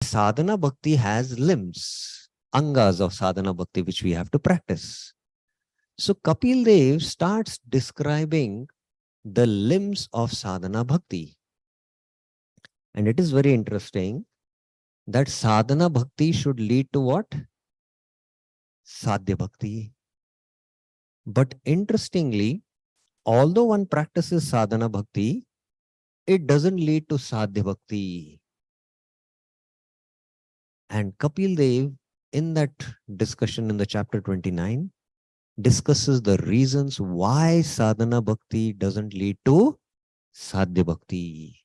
Sadhana bhakti has limbs, angas of sadhana bhakti, which we have to practice. So Kapil Dev starts describing the limbs of sadhana bhakti. And it is very interesting that sadhana bhakti should lead to what? Sadhya bhakti. But interestingly, although one practices sadhana bhakti, it doesn't lead to sadhya bhakti. And Kapil Dev, in that discussion in the chapter 29, discusses the reasons why sadhana bhakti doesn't lead to sadhya bhakti.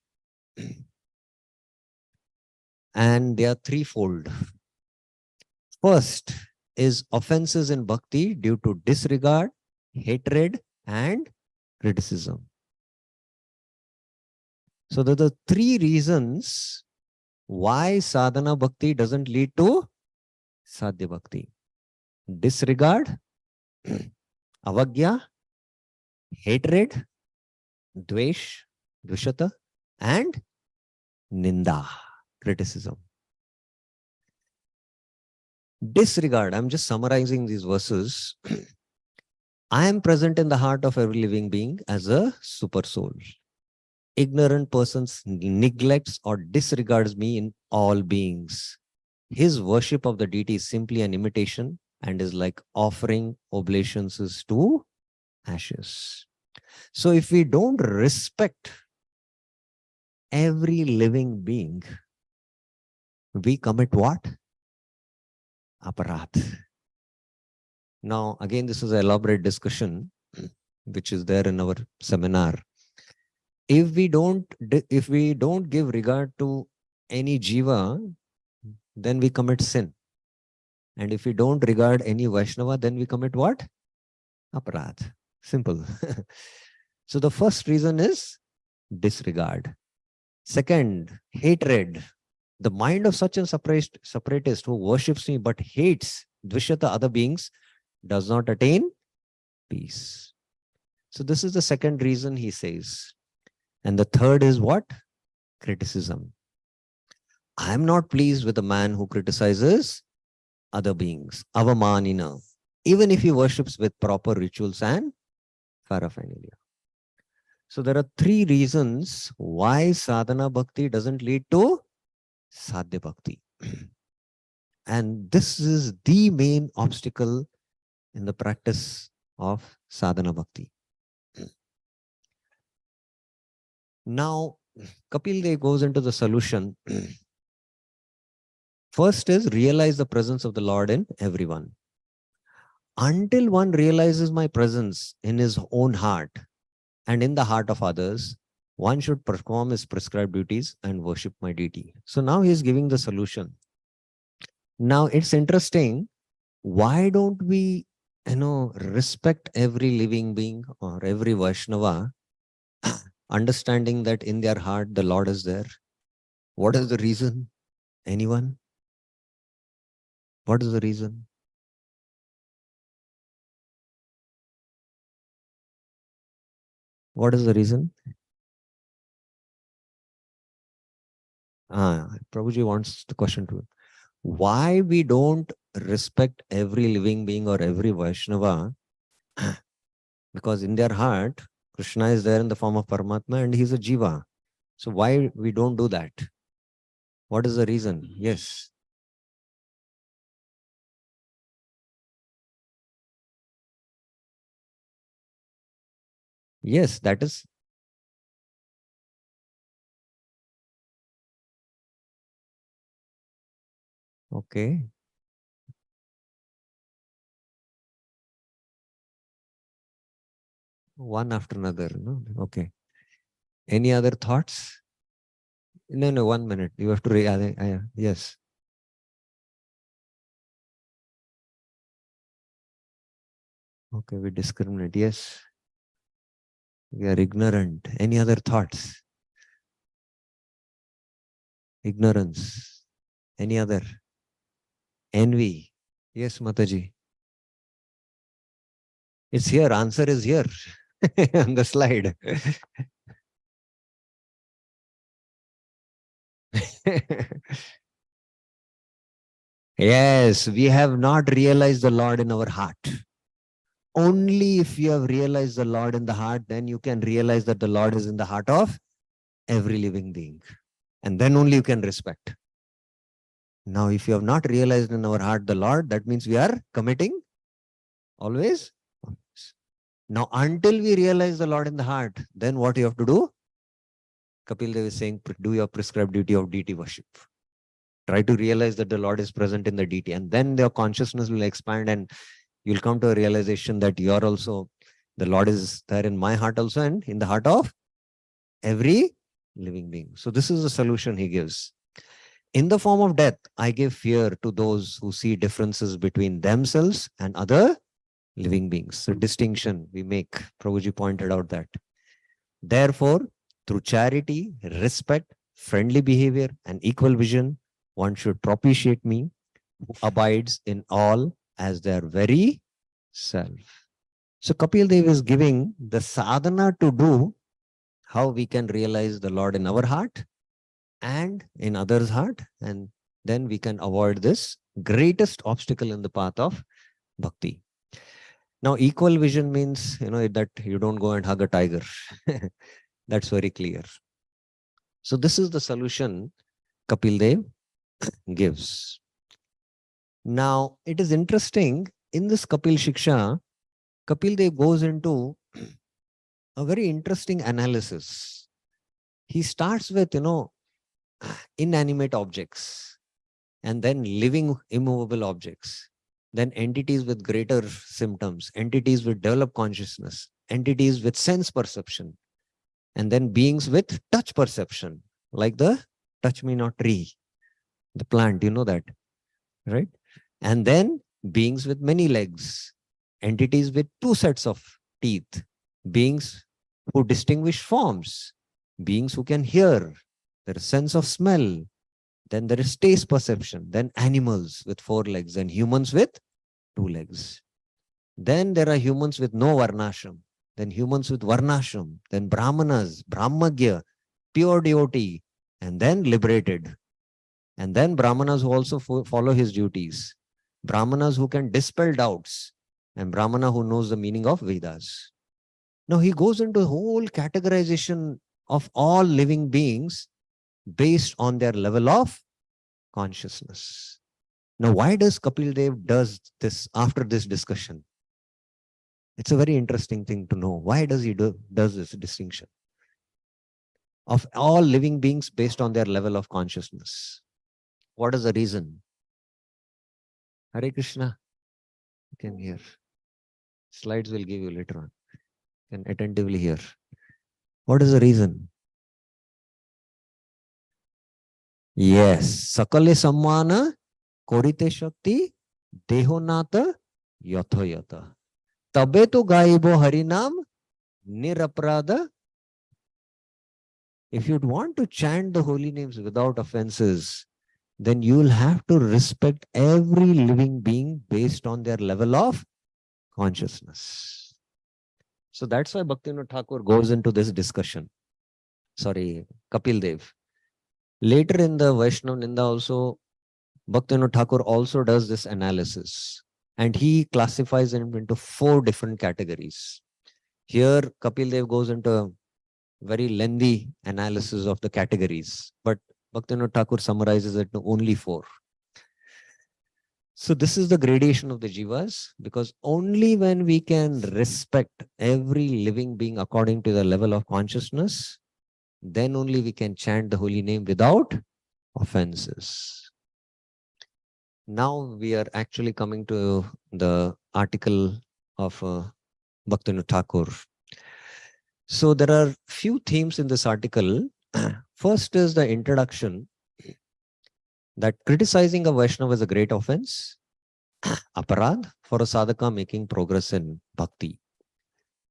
And they are threefold. First is offenses in bhakti due to disregard, hatred, and criticism. So there are the three reasons why sadhana bhakti doesn't lead to sadhya bhakti. Disregard, avagya, hatred, dvesh, dvishata, and ninda, criticism. Disregard, I'm just summarizing these verses. I am present in the heart of every living being as a super soul. Ignorant persons neglects or disregards me in all beings. His worship of the deity is simply an imitation and is like offering oblations to ashes. So if we don't respect every living being, we commit what? Aparadh. Now, again, this is an elaborate discussion, which is there in our seminar. If we don't give regard to any jiva, then we commit sin. And if we don't regard any Vaishnava, then we commit what? Aparadh. Simple. So the first reason is disregard. Second, hatred. The mind of such a separatist who worships me but hates Dvishata, other beings, does not attain peace. So this is the second reason he says. And the third is what? Criticism. I am not pleased with a man who criticizes other beings, avamanina, even if he worships with proper rituals and paraphernalia. So there are three reasons why sadhana bhakti doesn't lead to sadhya bhakti. And this is the main obstacle in the practice of sadhana bhakti. Now, Kapil Dev goes into the solution. First is realize the presence of the Lord in everyone. Until one realizes my presence in his own heart and in the heart of others, one should perform his prescribed duties and worship my deity. So now he is giving the solution. Now it's interesting. Why don't we, respect every living being or every Vaishnava, understanding that in their heart the Lord is there? What is the reason? Anyone? What is the reason? What is the reason? Prabhuji wants the question to. Why we don't respect every living being or every Vaishnava? Because in their heart, Krishna is there in the form of Paramatma and he's a Jiva. So why we don't do that? What is the reason? Yes. Yes, that is. Okay. One after another. No? Okay. Any other thoughts? No, 1 minute. You have to yes. Okay, we discriminate. Yes. We are ignorant. Any other thoughts? Ignorance. Any other? Envy. Yes, Mataji. It's here. Answer is here on the slide. Yes, we have not realized the Lord in our heart. Only if you have realized the Lord in the heart, then you can realize that the Lord is in the heart of every living being. And then only you can respect. Now, if you have not realized in our heart the Lord, that means we are committing always. Now, until we realize the Lord in the heart, then what you have to do? Kapil Dev is saying, do your prescribed duty of deity worship. Try to realize that the Lord is present in the deity, and then your consciousness will expand and you'll come to a realization that you are also, the Lord is there in my heart also and in the heart of every living being. So this is the solution he gives. In the form of death, I give fear to those who see differences between themselves and other living beings. So distinction we make. Prabhuji pointed out that. Therefore, through charity, respect, friendly behavior, and equal vision, one should propitiate me who abides in all as their very self. So Kapil Dev is giving the sadhana to do how we can realize the Lord in our heart and in others' heart, and then we can avoid this greatest obstacle in the path of bhakti. Now, equal vision means, that you don't go and hug a tiger. That's very clear. So this is the solution Kapil Dev gives. Now, it is interesting, in this Kapil Shiksha, Kapil Dev goes into a very interesting analysis. He starts with, inanimate objects, and then living immovable objects, then entities with greater symptoms, entities with developed consciousness, entities with sense perception, and then beings with touch perception, like the touch me not tree, the plant, you know that, right? And then beings with many legs, entities with two sets of teeth, beings who distinguish forms, beings who can hear, their sense of smell, then there is taste perception, then animals with four legs, and humans with two legs. Then there are humans with no varnashram, then humans with varnashram, then brahmanas, brahmagya, pure devotee, and then liberated. And then brahmanas who also follow his duties, brahmanas who can dispel doubts, and brahmana who knows the meaning of Vedas. Now he goes into the whole categorization of all living beings based on their level of consciousness. Now, why does Kapil Dev does this after this discussion? It's a very interesting thing to know. Why does he does this distinction of all living beings based on their level of consciousness? What is the reason? Hare Krishna, you can hear. Slides will give you later on. You can attentively hear. What is the reason? Yes, Sakale Sammana Korite Shakti Dehonata Yatha. Tabe to gaibo Harinam Niraprada. If you'd want to chant the holy names without offenses, then you'll have to respect every living being based on their level of consciousness. So that's why Bhaktivinoda Thakur goes into this discussion. Sorry, Kapil Dev. Later in the Vaishnava Ninda also, Bhaktivinoda Thakur also does this analysis. And he classifies them into 4 different categories. Here, Kapil Dev goes into a very lengthy analysis of the categories, but Bhaktivinoda Thakur summarizes it to only 4. So this is the gradation of the jivas, because only when we can respect every living being according to the level of consciousness, then only we can chant the holy name without offenses. Now we are actually coming to the article of Bhaktivinoda Thakur. So there are few themes in this article. First is the introduction, that criticizing a Vaishnava is a great offense, aparad, for a sadhaka making progress in bhakti.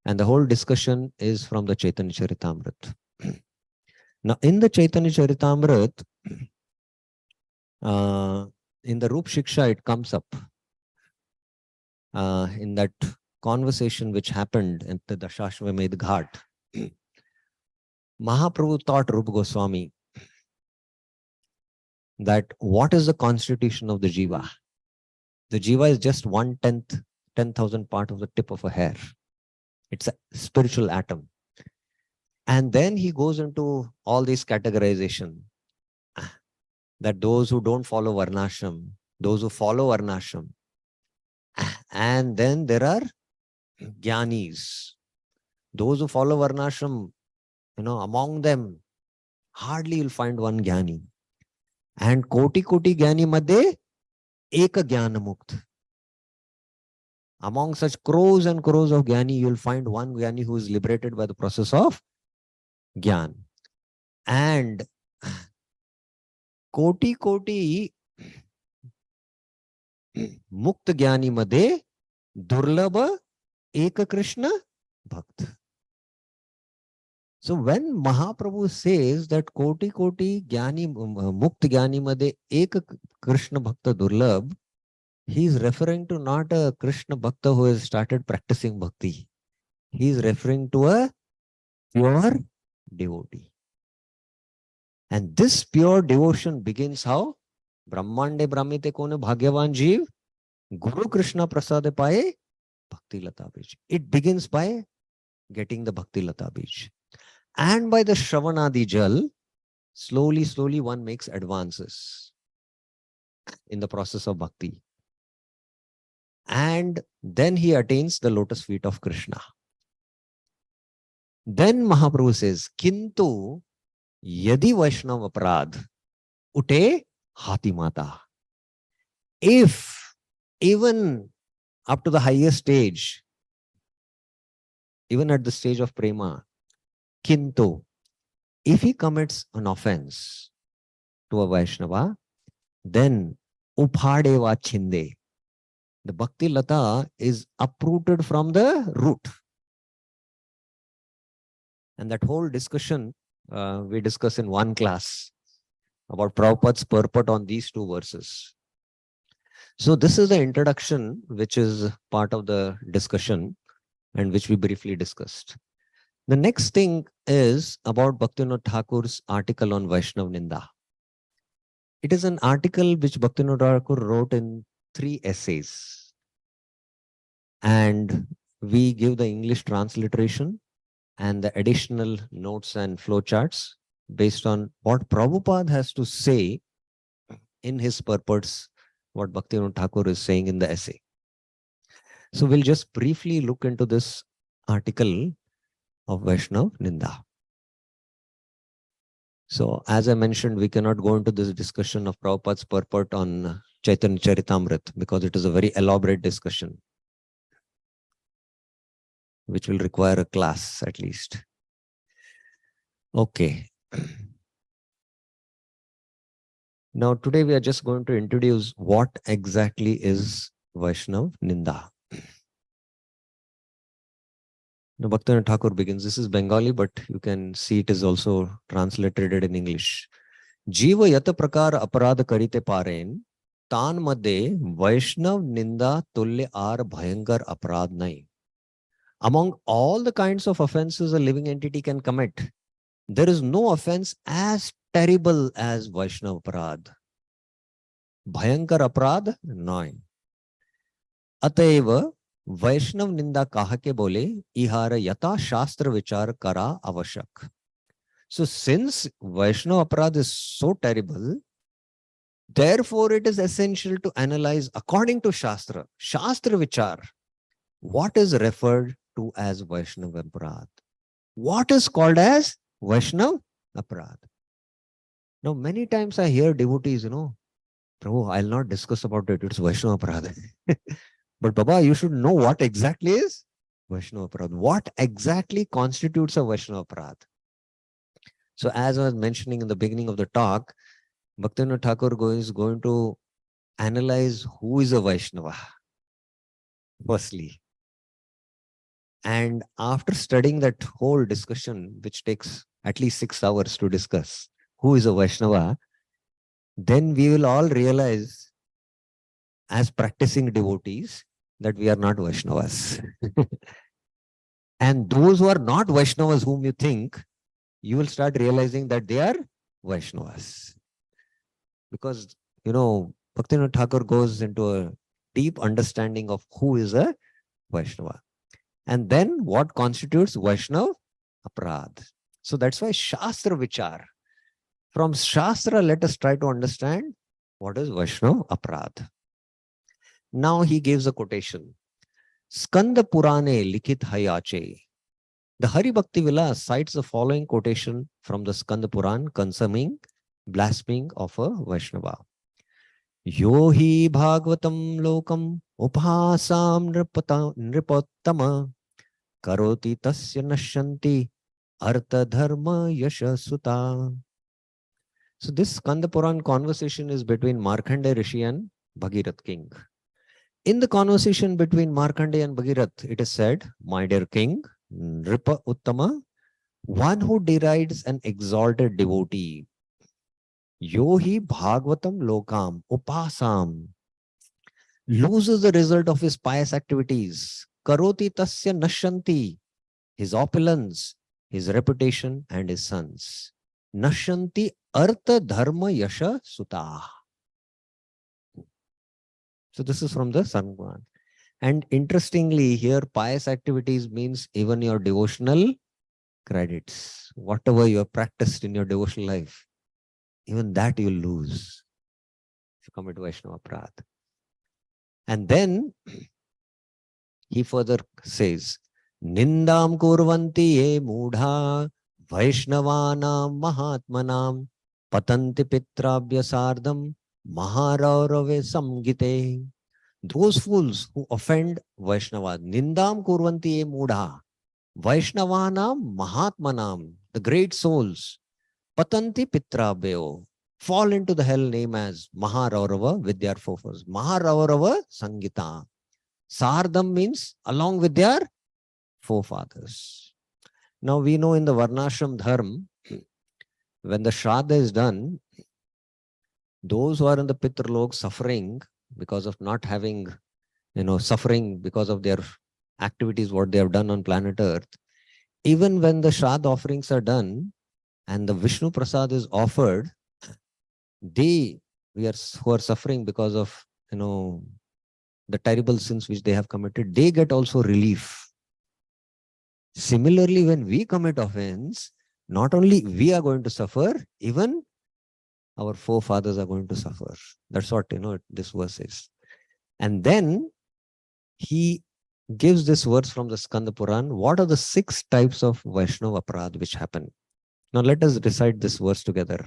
And the whole discussion is from the Chaitanya Charitamrita. Now, in the Chaitanya Charitamrita, in the Rup Shiksha, it comes up in that conversation which happened at the Dashashwamedh Ghat. Mahaprabhu taught Rupa Goswami that what is the constitution of the jiva? The jiva is just 1/10, 10,000 part of the tip of a hair. It's a spiritual atom. And then he goes into all these categorization that those who don't follow varnashram, those who follow varnashram, and then there are jnanis. Those who follow varnashram, among them, hardly you'll find one jnani. And koti jnani madhe ek jnana mukt. Among such crores and crores of jnani, you'll find one jnani who is liberated by the process of jnana. And koti mukt jnani madhe durlabha ek Krishna bhakt. So when Mahaprabhu says that koti jnani mukt jnani madhe ek Krishna bhakta durlabh, he is referring to not a Krishna bhakta who has started practicing bhakti. He is referring to a pure devotee. And this pure devotion begins how? Brahmande Brahmite kone bhagyavan jeev, Guru Krishna prasade paye, bhakti lata bij. It begins by getting the bhakti lata bij. And by the Shravanadi Jal, slowly one makes advances in the process of bhakti. And then he attains the lotus feet of Krishna. Then Mahaprabhu says, Kintu yadi Vaishnava aparadh ute hati mata. If even up to the highest stage, even at the stage of prema, Kintu, if he commits an offense to a Vaishnava, then uphadeva chinde. The bhakti lata is uprooted from the root. And that whole discussion we discuss in one class about Prabhupada's purport on these two verses. So this is the introduction, which is part of the discussion and which we briefly discussed. The next thing is about Bhaktivinoda Thakur's article on Vaishnava Ninda. It is an article which Bhaktivinoda Thakur wrote in 3 essays. And we give the English transliteration and the additional notes and flowcharts based on what Prabhupada has to say in his purports, what Bhaktivinoda Thakur is saying in the essay. So we'll just briefly look into this article of Vaishnava Ninda. So as I mentioned, we cannot go into this discussion of Prabhupada's purport on Chaitanya Charitamrita because it is a very elaborate discussion, which will require a class at least. Okay. Now today we are just going to introduce what exactly is Vaishnava Ninda. Now Bhaktivinoda Thakur begins. This is Bengali, but you can see it is also translated in English. Jiva yata prakar aparadha karite paren, tan madhe Vaishnav Ninda tulya ar bhayankar aparadh nahi. Among all the kinds of offenses a living entity can commit, there is no offense as terrible as Vaishnava aparadh. Bhayankar aparadh nahi. Ataiva Vaishnav Ninda kahake bole, ihara yata shastra vichar kara avashak. So since Vaishnava aparadh is so terrible, therefore it is essential to analyze according to Shastra. Shastra vichar. What is referred to as Vaishnava aparadh? What is called as Vaishnava aparadh? Now many times I hear devotees, Prabhu, I'll not discuss about it. It's Vaishnava aparadh. But Baba, you should know what exactly is Vaishnava aparadh. What exactly constitutes a Vaishnava aparadh? So as I was mentioning in the beginning of the talk, Bhaktivinoda Thakur is going to analyze who is a Vaishnava, firstly. And after studying that whole discussion, which takes at least 6 hours to discuss who is a Vaishnava, then we will all realize as practicing devotees that we are not Vaishnavas. And those who are not Vaishnavas whom you think, you will start realizing that they are Vaishnavas. because, Bhaktivinoda Thakur goes into a deep understanding of who is a Vaishnava. And then what constitutes Vaishnav? Aparadh. So that's why Shastra Vichar. From Shastra, let us try to understand what is Vaishnav Aparadh. Now he gives a quotation. Skanda Purane Likit Hayache. The Hari Bhakti Vilas cites the following quotation from the Skanda Puran concerning blaspheming of a Vaishnava. Yo hi bhagavatam lokam upasam nripottama karoti tasya nashanti artha dharma yasha suta. So this Skanda Puran conversation is between Markandeya Rishi and Bhagirath king. In the conversation between Markandeya and Bhagirath, it is said, my dear king, Nripa Uttama, one who derides an exalted devotee, Yohi Bhagavatam Lokam Upasam, loses the result of his pious activities, Karoti Tasya Nashanti, his opulence, his reputation, and his sons. Nashanti Artha Dharma Yasha Suta. So this is from the Sanguan. And interestingly, here pious activities means even your devotional credits. Whatever you have practiced in your devotional life, even that you lose if you commit Vaishnava Aparadh. And then he further says, Nindam kurvanti ye mudha Vaishnavanam Mahatmanam Patanti Pitrabhya Sardam Maharaurave Samgite. Those fools who offend Vaishnava, Nindam kurvanti ye mudha Vaishnavanam Mahatmanam, the great souls, Patanti Pitrabhyo, fall into the hell name as Maharaurava with their forefathers. Maharaurava Sangita. Sardam means along with their forefathers. Now we know in the Varnashram Dharma, when the Shraddha is done, those who are in the Pitralok suffering because of not having, suffering because of their activities, what they have done on planet Earth, even when the Shraddha offerings are done and the Vishnu Prasad is offered, who are suffering because of, the terrible sins which they have committed, they get also relief. Similarly, when we commit offense, not only we are going to suffer, even our forefathers are going to suffer. That's what, this verse is. And then he gives this verse from the Skanda Puran. What are the 6 types of Vaishnava Aparadh which happen? Now let us recite this verse together.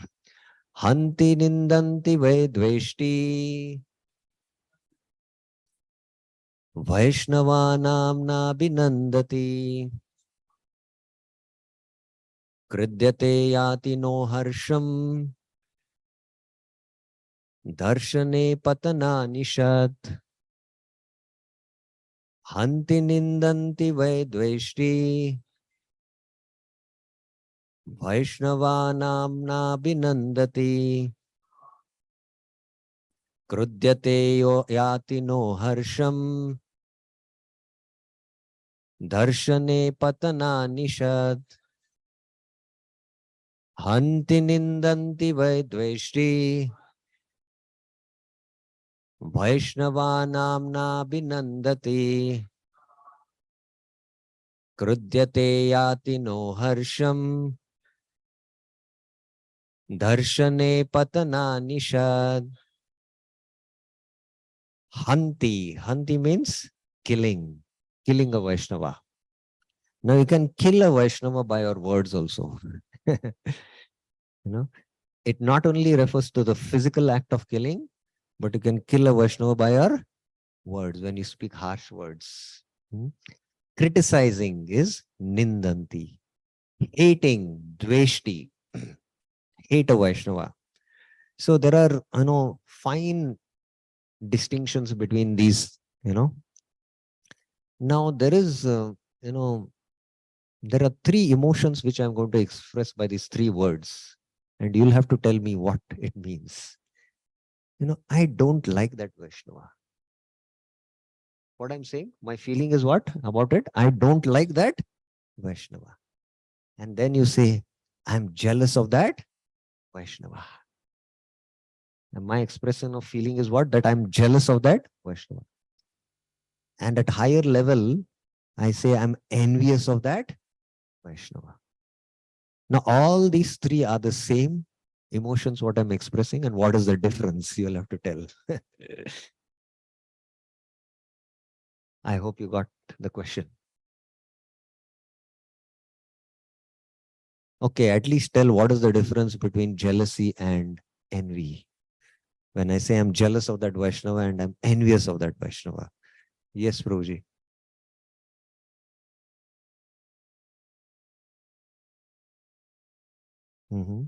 Hanti nindanti vedveshti Vaishnavanam na binandati Kridyate yati no harsham Darshane patana nishat Hanti nindanti vedveshti Vaishnavanam na binandati Krudyate yati no harsham Darshane patana nishad Hanti nindanti vaidveshti Vaishnavanam na binandati Krudyate yati no harsham Darshane patana nishad. Hanti means killing a Vaishnava. Now you can kill a Vaishnava by your words also. It not only refers to the physical act of killing, but you can kill a Vaishnava by your words when you speak harsh words. Criticizing is nindanti. Hating, dveshti. Hate a Vaishnava. So there are, fine distinctions between these, Now there is, there are 3 emotions which I'm going to express by these 3 words. And you'll have to tell me what it means. I don't like that Vaishnava. What I'm saying, my feeling is what about it? I don't like that Vaishnava. And then you say, I'm jealous of that Vaishnava. And my expression of feeling is what? That I'm jealous of that Vaishnava. And at higher level, I say I'm envious of that Vaishnava. Now, all these three are the same emotions, what I'm expressing, and what is the difference? You'll have to tell. I hope you got the question. Okay, at least tell what is the difference between jealousy and envy. When I say I'm jealous of that Vaishnava and I'm envious of that Vaishnava. Yes, Prabhuji. Mm-hmm.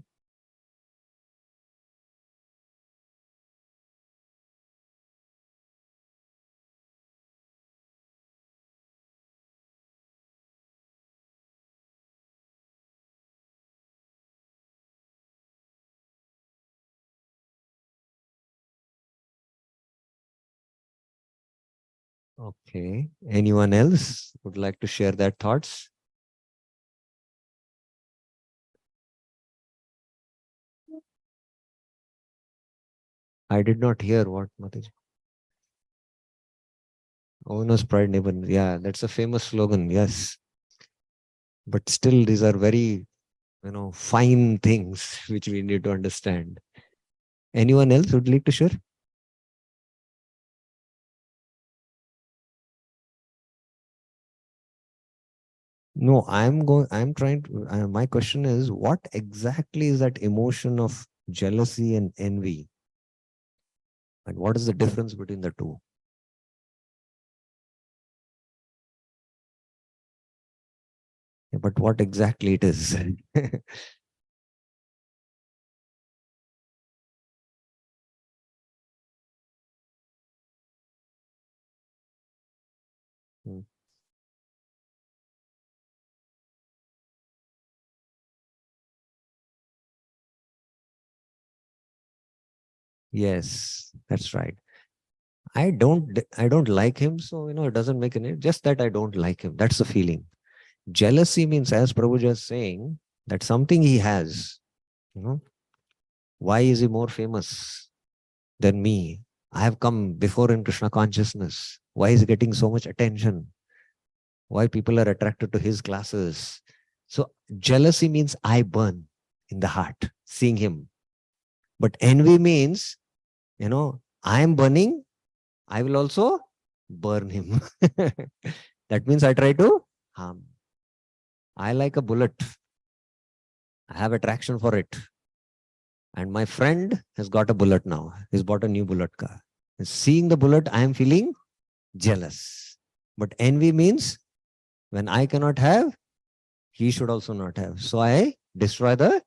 Okay. Anyone else would like to share their thoughts? I did not hear what Mataji. Owner's pride, neighbor. Yeah, that's a famous slogan. Yes. But still, these are very, fine things which we need to understand. Anyone else would like to share? No, I'm trying to, my question is, what exactly is that emotion of jealousy and envy? And what is the difference between the two? Yeah, but what exactly it is? Hmm. Yes, that's right. I don't like him, so it doesn't make any. Just that I don't like him. That's the feeling. Jealousy means, as Prabhuji is saying, that something he has. You know, why is he more famous than me? I have come before in Krishna consciousness. Why is he getting so much attention? Why people are attracted to his classes? So jealousy means I burn in the heart seeing him. But envy means, I am burning. I will also burn him. That means I try to harm. I like a bullet. I have attraction for it. And my friend has got a bullet now. He's bought a new bullet car. And seeing the bullet, I am feeling jealous. But envy means when I cannot have, he should also not have. So I destroy the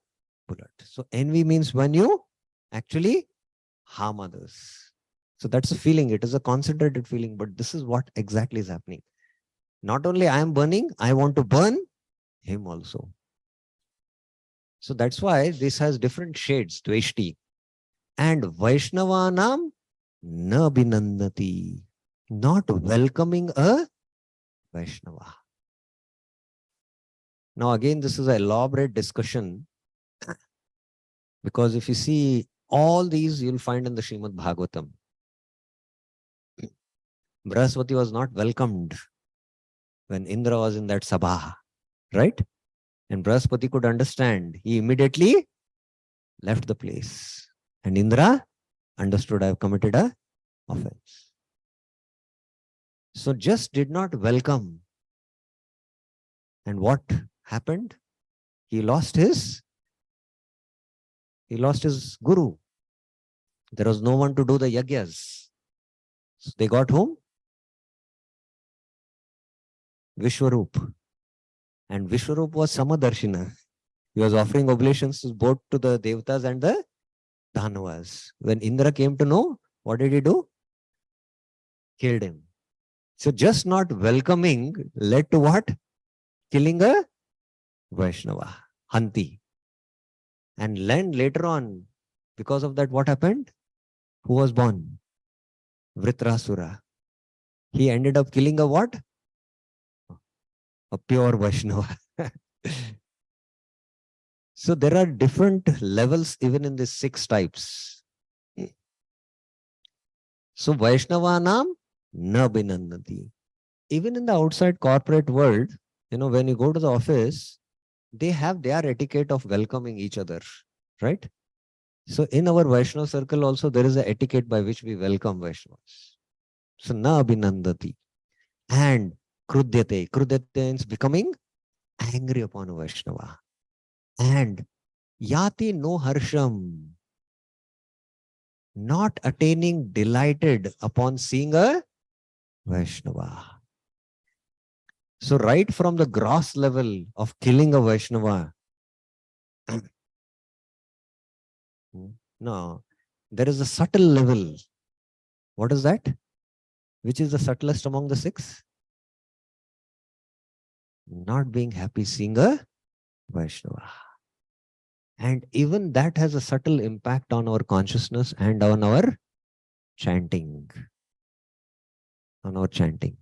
bullet. So envy means when you actually harm others. So that's a feeling. It is a concentrated feeling. But this is what exactly is happening. Not only I am burning, I want to burn him also. So that's why this has different shades, Dveshti. And Vaishnavanam na binandati, not welcoming a Vaishnava. Now, again, this is an elaborate discussion because if you see all these, you'll find in the Srimad Bhagavatam. Brahaspati was not welcomed when Indra was in that sabha, right? And Brahaspati could understand. He immediately left the place. And Indra understood I have committed a offense. So just did not welcome. And what happened? He lost his guru. There was no one to do the yagyas. So they got whom? Vishwarup. And Vishwarup was Samadarshina. He was offering oblations both to the Devatas and the Dhanavas. When Indra came to know, what did he do? Killed him. So just not welcoming led to what? Killing a Vaishnava, Hanti. And then later on, because of that, what happened? Who was born? Vritrasura. He ended up killing a what? A pure Vaishnava. So there are different levels even in these 6 types. So Vaishnavanam na binandati. Even in the outside corporate world, when you go to the office, they have their etiquette of welcoming each other, right? So in our Vaishnava circle also, there is an etiquette by which we welcome Vaishnavas. So na abhinandati. And krudyate. Krudyate means becoming angry upon a Vaishnava. And yati no harsham. Not attaining delighted upon seeing a Vaishnava. So right from the gross level of killing a Vaishnava, no, there is a subtle level. What is that? Which is the subtlest among the six? Not being happy seeing a Vaishnava. And even that has a subtle impact on our consciousness and on our chanting. On our chanting.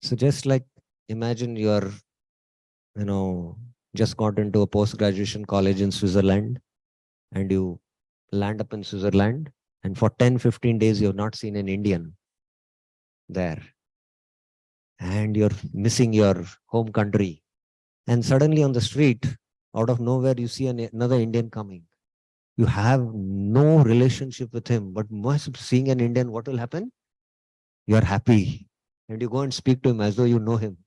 So just like imagine you're, just got into a post-graduation college in Switzerland and you land up in Switzerland and for 10, 15 days you have not seen an Indian there. And you're missing your home country. And suddenly on the street, out of nowhere, you see another Indian coming. You have no relationship with him, but once seeing an Indian, what will happen? You are happy. And you go and speak to him as though you know him.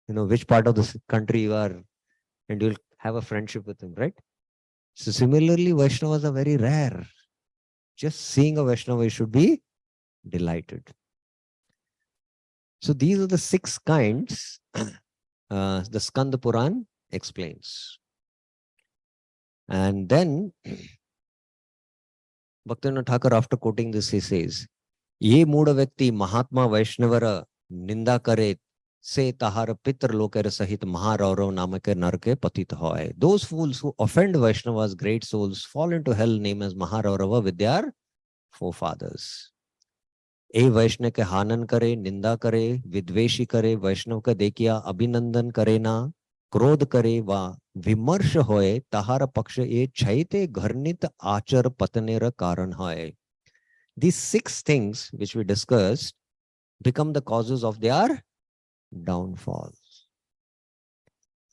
You know which part of the country you are, and you'll have a friendship with him, right? So similarly, Vaishnavas are very rare. Just seeing a Vaishnava, you should be delighted. So these are the 6 kinds the Skanda Puran explains. And then Bhaktivinoda Thakur, after quoting this, he says, Ye Muda Vyakti Mahatma Vaishnavara Ninda Kare Se Tahar Pitr Lokera Sahit Maharaurav Namake Narke Patit Hoy. Those fools who offend Vaishnavas, great souls, fall into hell named as Maharaurava with their forefathers. ए वैष्णव के हानन करे, निंदा करे, विद्वेषी करे, वैष्णव का देखिया अभिनंदन करे ना, क्रोध करे वा विमर्श होए, ताहार पक्ष ए छैते घर्नित आचर पतनेर कारण होए. These 6 things which we discussed become the causes of their downfalls.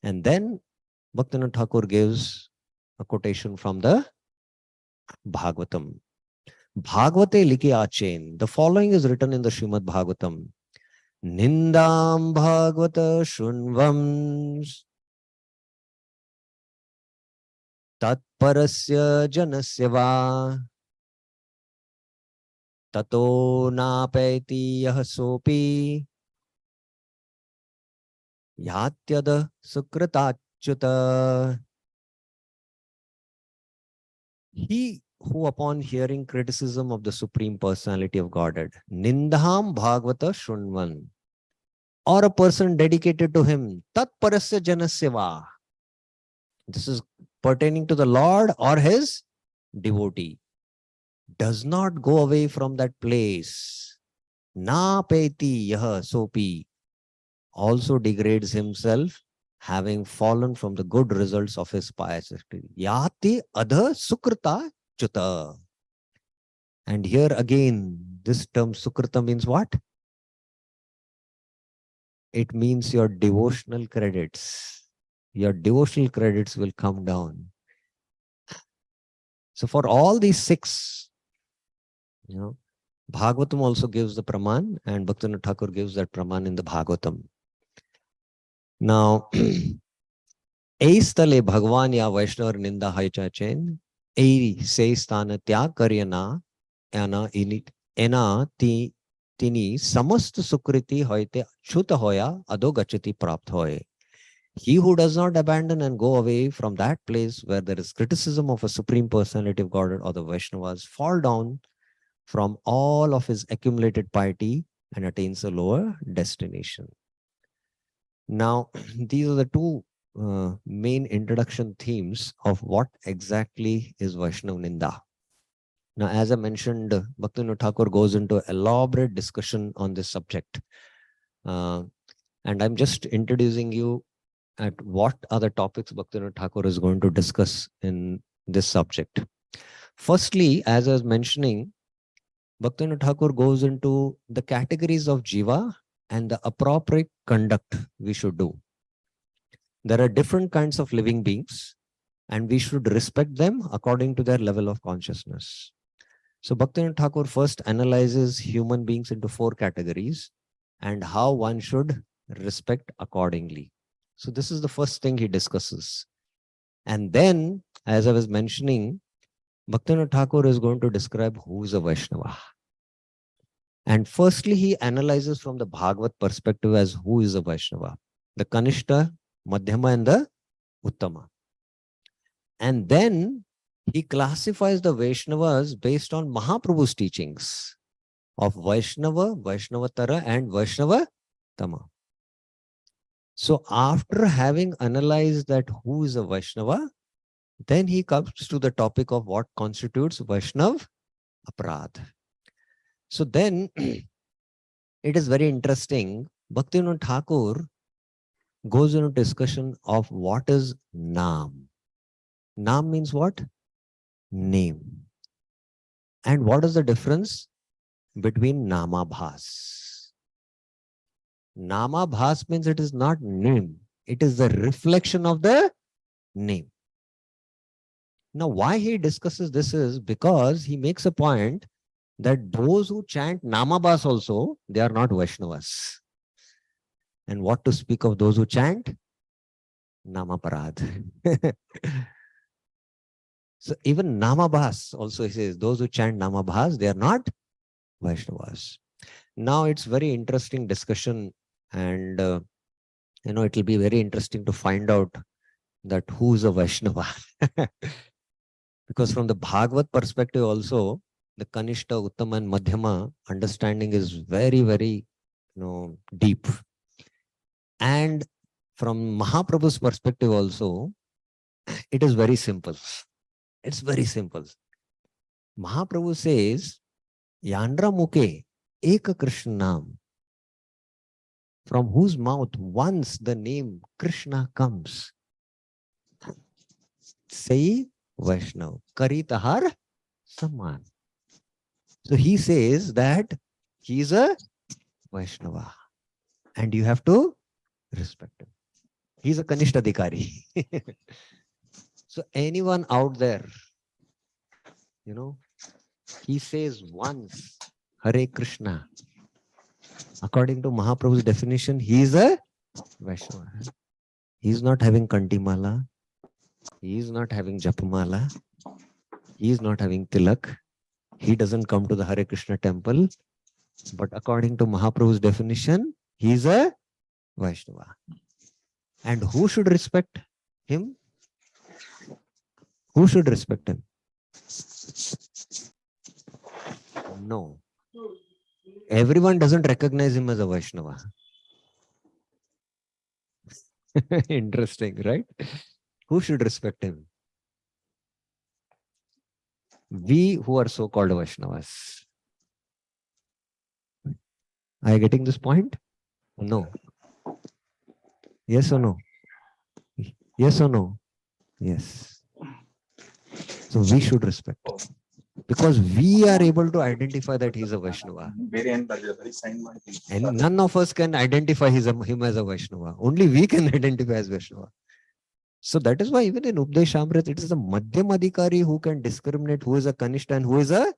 And then Bhaktivinoda Thakur gives a quotation from the Bhagavatam. Bhagavate Liki Achen. The following is written in the Srimad Bhagavatam. Nindam Bhagavata Shunvam Tatparasya Janasya Va Tato Napeti Yahasopi Yatyada Sukratachyuta. He who upon hearing criticism of the Supreme Personality of Godhead, Nindham Bhagavata Shunvan, or a person dedicated to him, Tat Parasya Janasya. This is pertaining to the Lord or his devotee. Does not go away from that place. Na peti yaha sopi. Also degrades himself, having fallen from the good results of his pious activity. Yati adha sukrita chuta. And here again, this term sukrita means what? It means your devotional credits. Your devotional credits will come down. So for all these 6, Bhagavatam also gives the praman, and Bhaktivinoda Thakur gives that praman in the Bhagavatam. Now, Eistale Bhagwan ya Vaishnavar Ninda Haicha Chen, Ei Seistana Tyag Karyana, Ana Ena Tini Samast Sukriti Hoite Chuta Hoya Adogachati Prapt Hoye. He who does not abandon and go away from that place where there is criticism of a Supreme Personality of Godhead or the Vaishnavas fall down from all of his accumulated piety and attains a lower destination. Now, these are the 2 main introduction themes of what exactly is Vaishnava Ninda. Now, as I mentioned, Bhaktivinoda Thakur goes into elaborate discussion on this subject. And I'm just introducing you at what are the topics Bhaktivinoda Thakur is going to discuss in this subject. Firstly, as I was mentioning, Bhaktivinoda Thakur goes into the categories of jiva and the appropriate conduct we should do. There are different kinds of living beings, and we should respect them according to their level of consciousness. So Bhaktivinoda Thakur first analyzes human beings into 4 categories and how one should respect accordingly. So this is the first thing he discusses. And then, as I was mentioning, Bhaktivinoda Thakur is going to describe who is a Vaishnava. And firstly, he analyzes from the Bhagavat perspective as who is a Vaishnava. The Kanishta, Madhyama and the Uttama. And then he classifies the Vaishnavas based on Mahaprabhu's teachings of Vaishnava, Vaishnavatara and Vaishnava-tama. So after having analyzed that who is a Vaishnava, then he comes to the topic of what constitutes Vaishnav Aparadh. So then it is very interesting. Bhaktivinoda Thakur goes into discussion of what is Naam. Naam means what? Name. And what is the difference between Namabhas? Namabhas means it is not name. It is the reflection of the name. Now, why he discusses this is because he makes a point that those who chant Namabhas also, they are not Vaishnavas. And what to speak of those who chant Namaparad. So even Namabhas also, he says, those who chant Namabhas, they are not Vaishnavas. Now it's very interesting discussion, and it will be very interesting to find out that who is a Vaishnava. Because from the Bhagavat perspective also, the Kanishta, Uttama and Madhyama understanding is very, very deep. And from Mahaprabhu's perspective also, it is very simple. It's very simple. Mahaprabhu says, Yandra Mukhe Eka Krishna Nam, from whose mouth once the name Krishna comes, say Vaishnav, Kari Tahar Samman. So he says that he is a Vaishnava and you have to respect him. He's a Kanishta Adhikari. So anyone out there, he says once Hare Krishna. According to Mahaprabhu's definition, he is a Vaishnava. He is not having Kantimala. He is not having Japamala. He is not having Tilak. He doesn't come to the Hare Krishna temple. But according to Mahaprabhu's definition, he is a Vaishnava. And who should respect him? Who should respect him? No. Everyone doesn't recognize him as a Vaishnava. Interesting, right? Who should respect him? We who are so-called Vaishnavas. Are you getting this point? No. Yes or no? Yes or no? Yes. So we should respect. Because we are able to identify that he's a Vaishnava. And none of us can identify him as a Vaishnava. Only we can identify as Vaishnava. So that is why even in Updeshamrit, it is the Madhyam Adhikari who can discriminate who is a Kanishta and who is a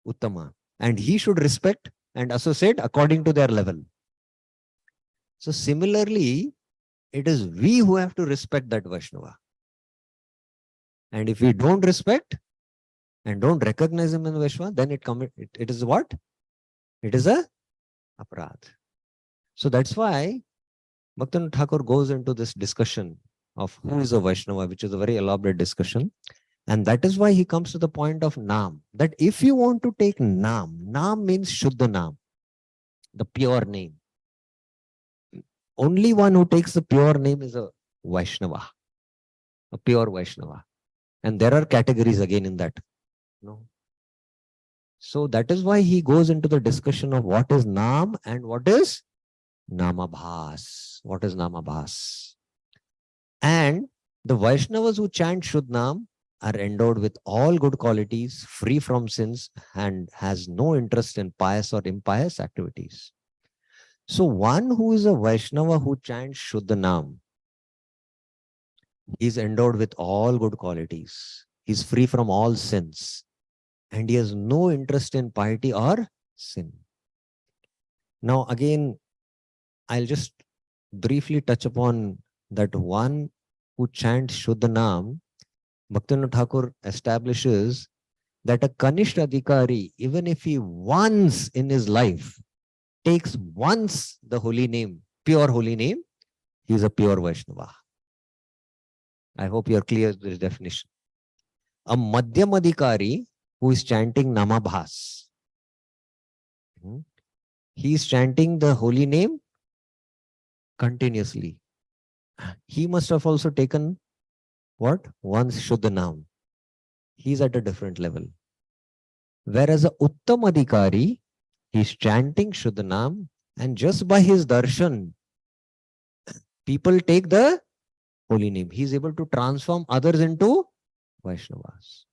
Uttama. And he should respect and associate according to their level. So similarly, it is we who have to respect that Vaishnava. And if we don't respect and don't recognize him in Vaishnava, then it is what? It is a aparadh. So that's why Bhaktivinoda Thakur goes into this discussion of who is a Vaishnava, which is a very elaborate discussion. And that is why he comes to the point of Naam. That if you want to take Naam, Naam means Shuddha Naam, the pure name. Only one who takes the pure name is a Vaishnava, a pure Vaishnava. And there are categories again in that. No. So that is why he goes into the discussion of what is Naam and what is Namabhas. What is Namabhas? And the Vaishnavas who chant Shuddha Naam, are endowed with all good qualities, free from sins, and has no interest in pious or impious activities. So one who is a Vaishnava who chants Shuddhanam, he is endowed with all good qualities. He is free from all sins, and he has no interest in piety or sin. Now again, I'll just briefly touch upon that one who chants Shuddhanam. Bhaktivinoda Thakur establishes that a Kanishta Adhikari, even if he once in his life takes once the holy name, pure holy name, he is a pure Vaishnava. I hope you are clear with this definition. A Madhyam Adhikari who is chanting Namabhas, he is chanting the holy name continuously. He must have also taken what? Once Shuddhanam. He is at a different level. Whereas a Uttam Adhikari, he is chanting Shuddhanam, and just by his darshan, people take the holy name. He is able to transform others into Vaishnavas.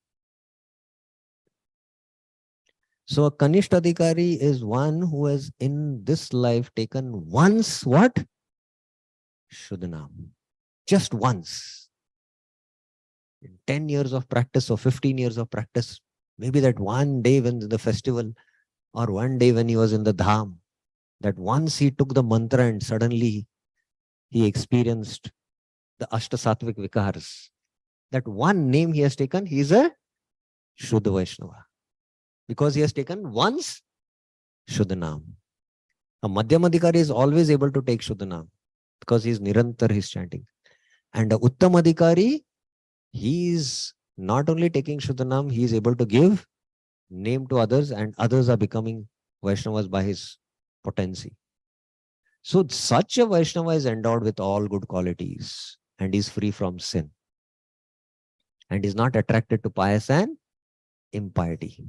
So a Kanishta Adhikari is one who has in this life taken once what? Shuddhanam. Just once. In 10 years of practice or 15 years of practice, maybe that one day when the festival or one day when he was in the dham, that once he took the mantra and suddenly he experienced the Ashtasattvic Vikars. That one name he has taken, he is a Shuddha Vaishnava. Because he has taken once Shuddhanam. A Madhyam Adhikari is always able to take Shuddhanam because he is Nirantar, he is chanting. And a Uttam Adhikari, he is not only taking Shuddhanam, he is able to give name to others and others are becoming Vaishnavas by his potency. So such a Vaishnava is endowed with all good qualities and is free from sin and is not attracted to pious and impiety.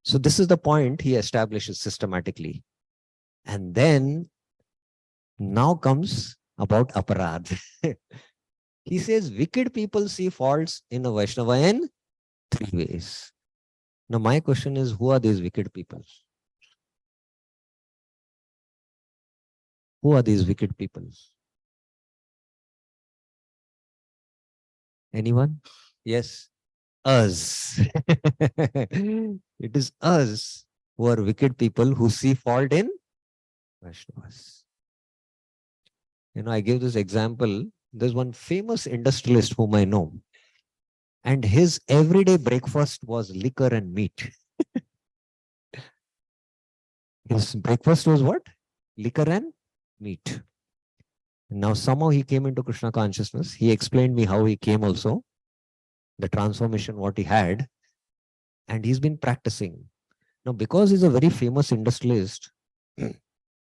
So this is the point he establishes systematically. And then now comes about aparad. He says wicked people see faults in a Vaishnava in 3 ways. Now my question is, who are these wicked people? Who are these wicked people? Anyone? Yes. Us. It is us who are wicked people who see fault in Vaishnavas. I give this example. There's one famous industrialist whom I know, and his everyday breakfast was liquor and meat. His breakfast was what? Liquor and meat. Now somehow he came into Krishna consciousness. He explained me how he came also, the transformation what he had, and he's been practicing. Now because he's a very famous industrialist,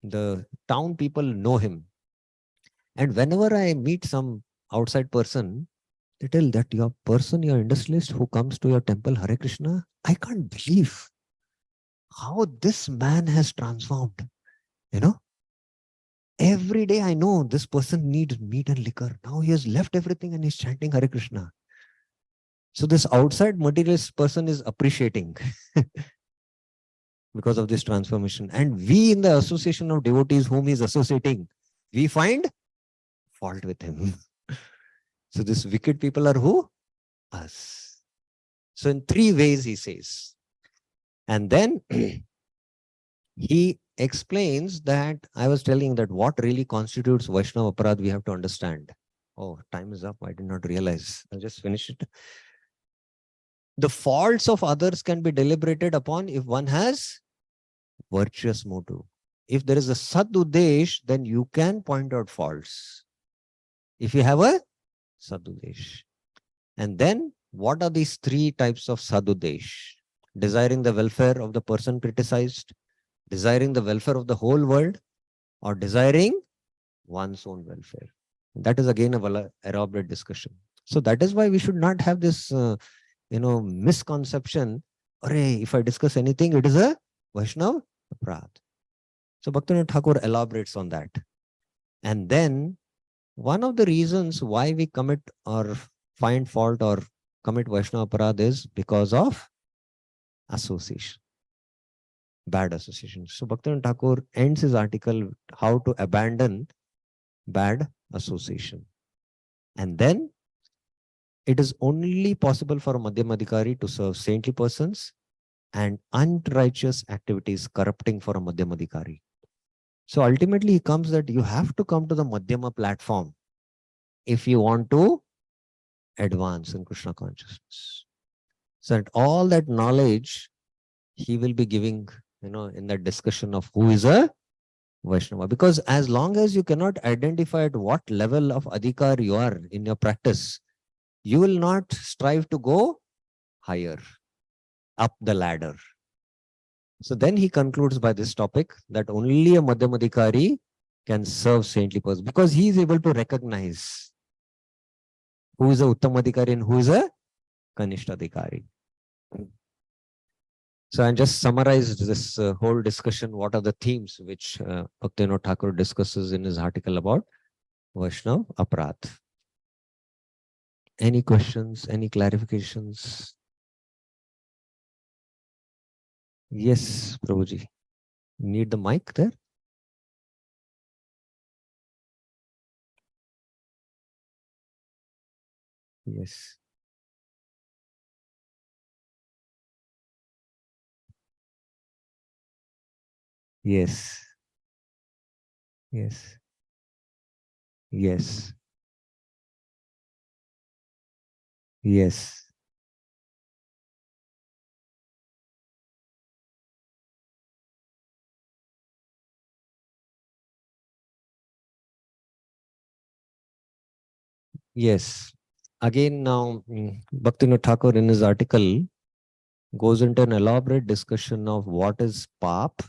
the town people know him. And whenever I meet some outside person, they tell that your industrialist who comes to your temple, Hare Krishna, I can't believe how this man has transformed. Every day I know this person needs meat and liquor. Now he has left everything and he's chanting Hare Krishna. So this outside materialist person is appreciating because of this transformation. And we in the association of devotees whom he is associating, we find fault with him. So these wicked people are who? Us. So in 3 ways he says. And then he explains that I was telling that what really constitutes Vaishnava Aparad, we have to understand. Oh, time is up. I did not realize. I'll just finish it. The faults of others can be deliberated upon if one has virtuous motive. If there is a sad udesh, then you can point out faults. If you have a sad udesh. And then what are these 3 types of sad udesh? Desiring the welfare of the person criticized, desiring the welfare of the whole world, or desiring one's own welfare. That is again a elaborate discussion. So that is why we should not have this misconception, if I discuss anything, it is a Vaishnava Aparad. So Bhaktivinoda Thakur elaborates on that. And then one of the reasons why we commit or find fault or commit Vaishnava Aparad is because of association, bad association. So Bhaktivinoda Thakur ends his article, how to abandon bad association. And then it is only possible for a Madhyamadikari to serve saintly persons and unrighteous activities corrupting for a Madhyamadikari. So ultimately he comes that you have to come to the Madhyama platform if you want to advance in Krishna consciousness. So that all that knowledge he will be giving, in that discussion of who is a Vaishnava. Because as long as you cannot identify at what level of adhikar you are in your practice, you will not strive to go higher up the ladder. So then he concludes by this topic that only a Madhyamadikari can serve saintly person because he is able to recognize who is a Uttamadikari and who is a Kanishtadikari. So I just summarized this whole discussion. What are the themes which Bhaktivinoda Thakur discusses in his article about Vaishnava Aparad? Any questions? Any clarifications? Yes, Prabhuji. Need the mic there? Yes. Yes. Yes. Yes. Yes. Yes. Again, now, Bhaktivinoda Thakur in his article goes into an elaborate discussion of what is pap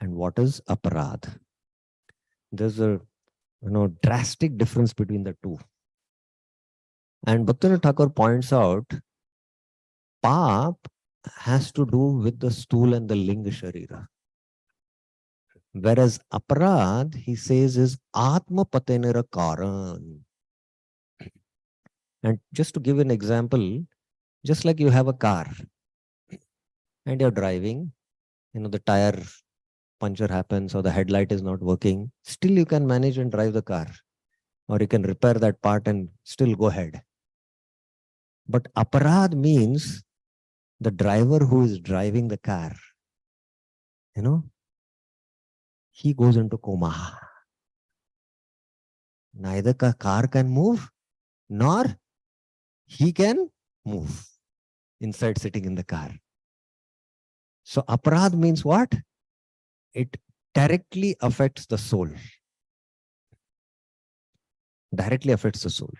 and what is aparad. There's a drastic difference between the two. And Bhaktivinoda Thakur points out pap has to do with the stool and the linga sharira. Whereas aparad, he says, is atma patenera karan. And just to give an example, just like you have a car and you're driving, the tire puncture happens or the headlight is not working, still you can manage and drive the car, or you can repair that part and still go ahead. But aparad means the driver who is driving the car, he goes into coma. Neither the car can move, nor he can move inside sitting in the car. So aparad means what? It directly affects the soul. Directly affects the soul.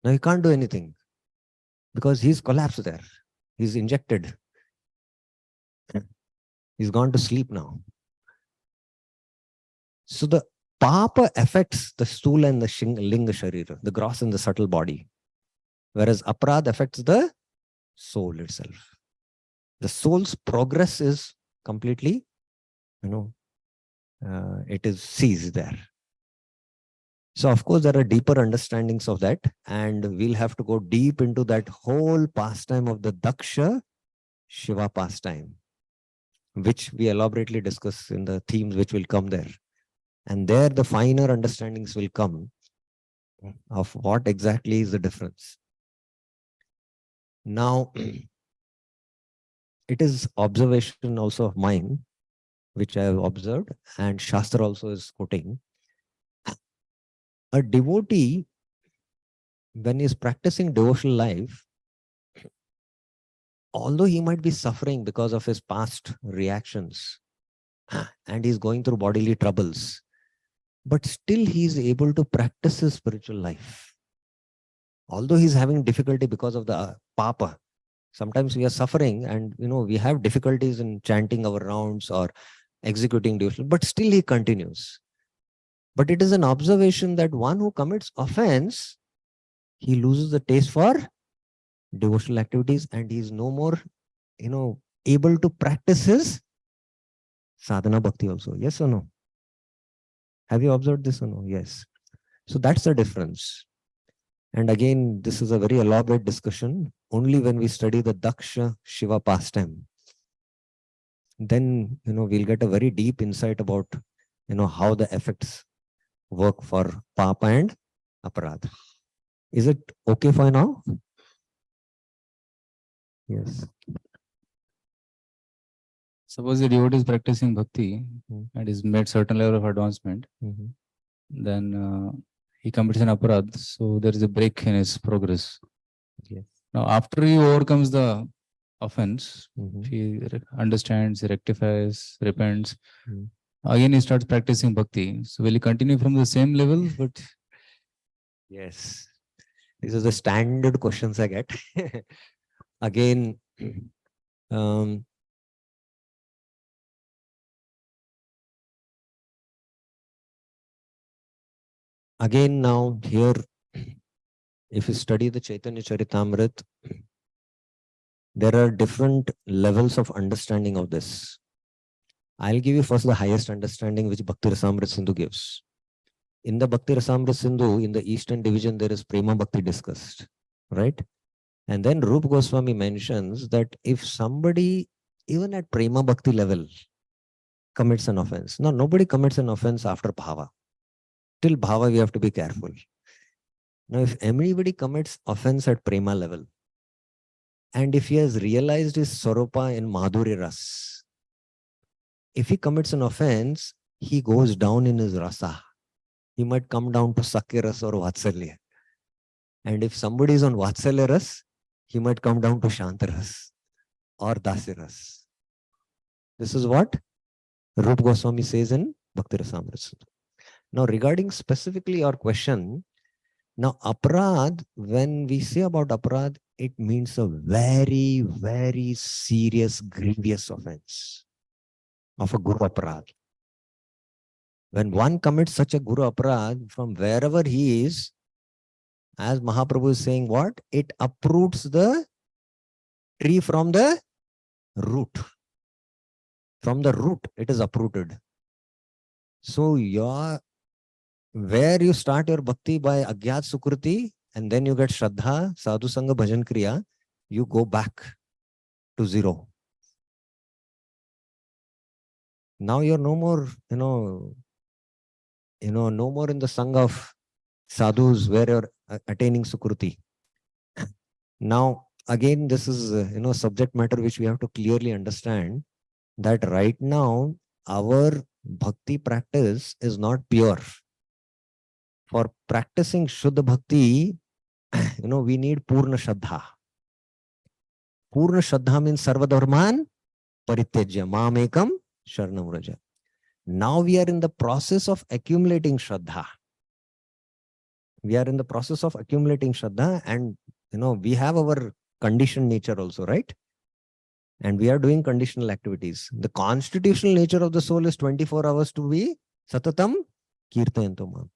Now he can't do anything because he's collapsed there. He's injected. He's gone to sleep now. So the papa affects the stool and the linga sharira, the gross and the subtle body. Whereas aparad affects the soul itself. The soul's progress is completely, it is seized there. So of course, there are deeper understandings of that, and we'll have to go deep into that whole pastime of the Daksha Shiva pastime, which we elaborately discuss in the themes which will come there. And there the finer understandings will come of what exactly is the difference. Now, it is observation also of mine, which I have observed, and Shastra also is quoting. A devotee, when he is practicing devotional life, although he might be suffering because of his past reactions and he's going through bodily troubles, but still he is able to practice his spiritual life. Although he's having difficulty because of the papa, sometimes we are suffering and we have difficulties in chanting our rounds or executing devotion, but still he continues. But it is an observation that one who commits offense, he loses the taste for devotional activities and he is no more, able to practice his sadhana bhakti also. Yes or no? Have you observed this or no? Yes. So that's the difference. And again, this is a very elaborate discussion. Only when we study the Daksha Shiva pastime, then we'll get a very deep insight about how the effects work for Papa and Aparadha. Is it okay for now? Yes. Suppose the devotee is practicing bhakti and is made certain level of advancement, then he commits an aparadh, so there is a break in his progress. Yes. Now, after he overcomes the offense, he understands, rectifies, repents, again he starts practicing bhakti. So will he continue from the same level? But yes, these are the standard questions I get. Again, now here, if you study the Chaitanya Charitamrita, there are different levels of understanding of this. I'll give you first the highest understanding which Bhakti Rasamrita Sindhu gives. In the Bhakti Rasamrita Sindhu, in the Eastern division, there is Prema Bhakti discussed, right? And then Rupa Goswami mentions that if somebody, even at Prema Bhakti level, commits an offense. Now, nobody commits an offense after Bhava. Till Bhava, we have to be careful. Now, if anybody commits offense at Prema level, and if he has realized his Sarupa in Madhuri Ras, if he commits an offense, he goes down in his Rasa. He might come down to Sakya Ras or Vatsalya. And if somebody is on Vatsalya Ras, he might come down to Shanta Ras or Dasi Ras. This is what Rupa Goswami says in Bhakti Rasamrita. Now, regarding specifically your question, now aparad, when we say about aparad, it means a very, very serious, grievous offense of a guru aparad. When one commits such a guru aparad from wherever he is, as Mahaprabhu is saying, what? It uproots the tree from the root. From the root, it is uprooted. So where you start your bhakti by Agyat Sukriti, and then you get Shraddha, Sadhu Sangha, Bhajan Kriya, you go back to zero. Now you're no more, no more in the Sangha of sadhus where you're attaining Sukriti. Now, again, this is, subject matter which we have to clearly understand that right now, our bhakti practice is not pure. For practicing Shuddha Bhakti, we need Purna Shraddha. Purna Shraddha means Sarva Dharman Parityajya Mamekam Sharanam Vraja. Now we are in the process of accumulating Shraddha. We are in the process of accumulating Shraddha, and we have our conditioned nature also, right? And we are doing conditional activities. The constitutional nature of the soul is 24 hours to be Satatam Kirtayanto.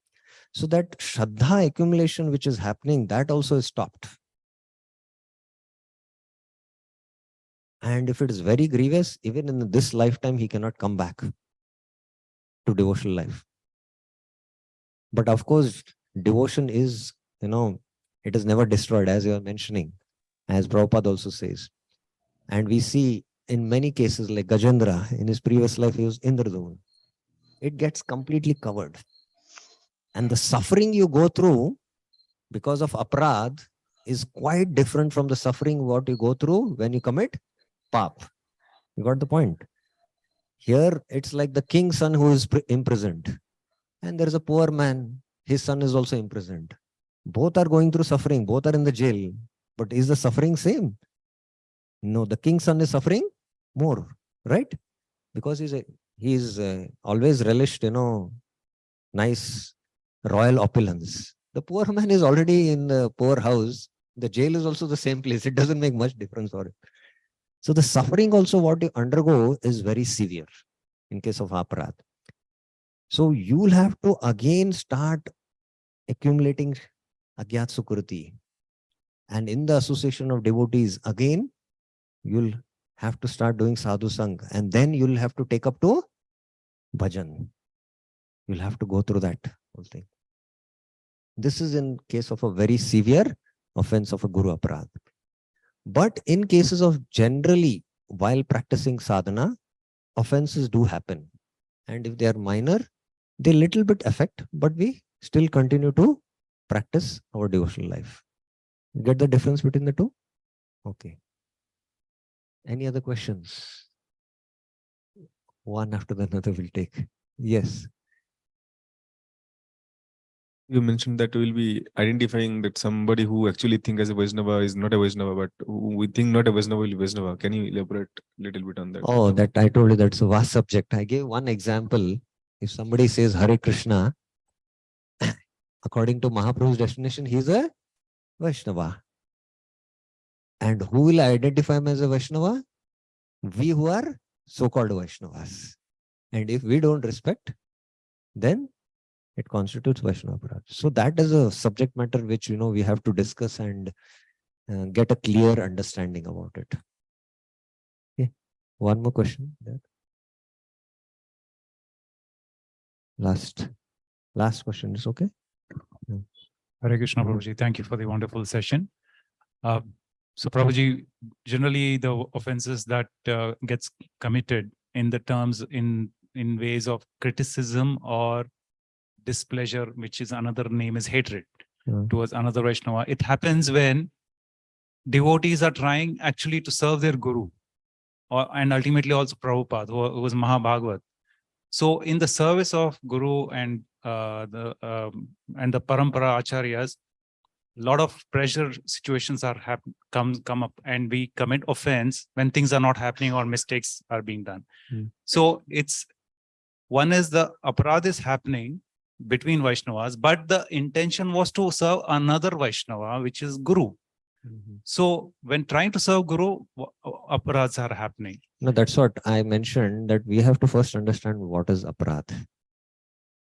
So that Shraddha accumulation which is happening, that also is stopped. And if it is very grievous, even in this lifetime, he cannot come back to devotional life. But of course, devotion is, it is never destroyed, as you are mentioning, as Prabhupada also says. And we see in many cases, like Gajendra, in his previous life, he was Indradun. It gets completely covered. And the suffering you go through because of aparad is quite different from the suffering what you go through when you commit pap. You got the point? Here, it's like the king's son who is imprisoned. And there is a poor man, his son is also imprisoned. Both are going through suffering, both are in the jail. But is the suffering same? No, the king's son is suffering more, right? Because he's always relished, nice royal opulence. The poor man is already in the poor house. The jail is also the same place. It doesn't make much difference for him. So the suffering also what you undergo is very severe in case of aparad. So you'll have to again start accumulating Agyat Sukriti. And in the association of devotees, again, you'll have to start doing sadhu sang. And then you'll have to take up to bhajan. You'll have to go through that whole thing. This is in case of a very severe offense of a Guru Aparadh. But in cases of generally, while practicing sadhana, offenses do happen. And if they are minor, they little bit affect, but we still continue to practice our devotional life. You get the difference between the two? Okay. Any other questions? One after the another will take. Yes. You mentioned that we will be identifying that somebody who actually think as a Vaishnava is not a Vaishnava, but who we think not a Vaishnava will be Vaishnava. Can you elaborate a little bit on that? Oh, that I told you that's a vast subject. I gave one example. If somebody says Hare Krishna, according to Mahaprabhu's definition, he's a Vaishnava. And who will identify him as a Vaishnava? We who are so-called Vaishnavas. And if we don't respect, then it constitutes Vaishnava Aparadh. So that is a subject matter which, we have to discuss and get a clear understanding about it. Okay. One more question there. Last question is okay. Hare Krishna, Prabhuji. Thank you for the wonderful session. So, Prabhuji, generally the offenses that gets committed in the terms in ways of criticism or displeasure, which is another name is hatred towards another Vaishnava. It happens when devotees are trying actually to serve their guru, and ultimately also Prabhupada, who was Mahabhagavat. So, in the service of guru and the parampara acharyas, a lot of pressure situations are come up, and we commit offense when things are not happening or mistakes are being done. So it's one is the aparadh is happening between Vaishnavas, but the intention was to serve another Vaishnava, which is Guru. So when trying to serve Guru, aparadhs are happening. No, that's what I mentioned, that we have to first understand what is aparadh.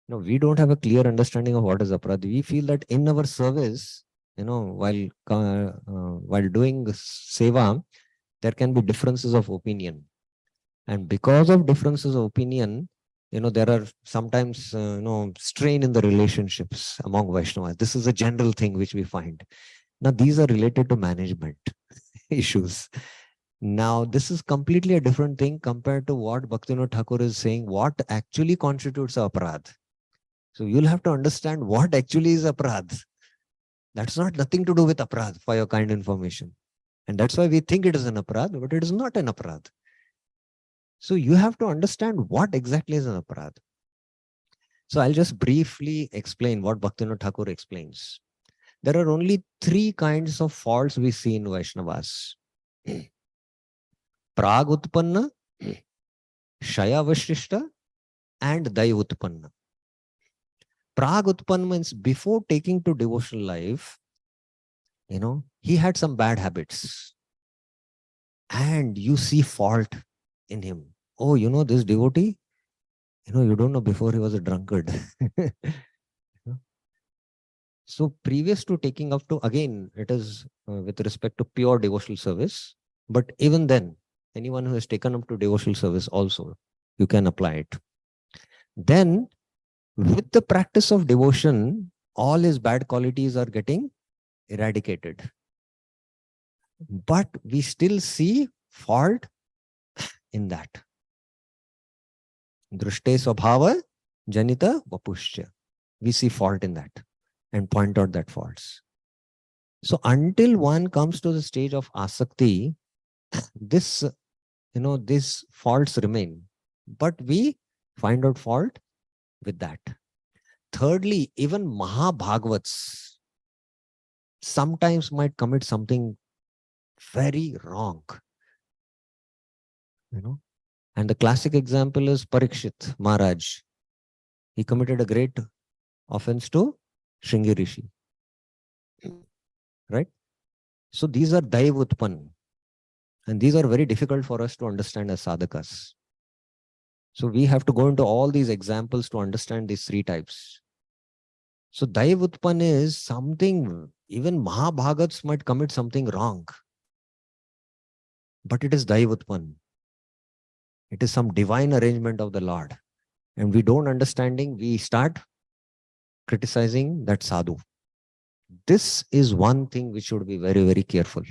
No, we don't have a clear understanding of what is aparadh. We feel that in our service, while doing seva, there can be differences of opinion. And because of differences of opinion, there are sometimes, strain in the relationships among Vaishnavas. This is a general thing which we find. Now, these are related to management issues. Now, this is completely a different thing compared to what Bhaktivinoda Thakur is saying, what actually constitutes aparadh. So you'll have to understand what actually is aparadh. That's not nothing to do with aparadh, for your kind information. And that's why we think it is an aparadh, but it is not an aparadh. So you have to understand what exactly is an aparadh. So I'll just briefly explain what Bhaktivinoda Thakur explains. There are only 3 kinds of faults we see in Vaishnavas. Prag Utpanna, Shaya Vashishtha, and Daiv Utpanna. Prag Utpanna means before taking to devotional life, he had some bad habits. And you see fault in him. Oh, this devotee, you don't know, before he was a drunkard. So previous to taking up to, again, it is with respect to pure devotional service. But even then, anyone who has taken up to devotional service also, you can apply it. Then, with the practice of devotion, all his bad qualities are getting eradicated. But we still see fault in that. Drushte Swabhava Janita Vapushya. We see fault in that and point out that faults. So until one comes to the stage of asakti, this, these faults remain. But we find out fault with that. Thirdly, even Mahabhagavats sometimes might commit something very wrong. And the classic example is Parikshit Maharaj. He committed a great offense to Shringi Rishi. Right? So these are Daiv Utpan. And these are very difficult for us to understand as sadhakas. So we have to go into all these examples to understand these 3 types. So Daiv Utpan is something, even Mahabhagats might commit something wrong. But it is Daiv Utpan. It is some divine arrangement of the Lord. And we don't understanding, we start criticizing that sadhu. This is one thing which should be very, very careful.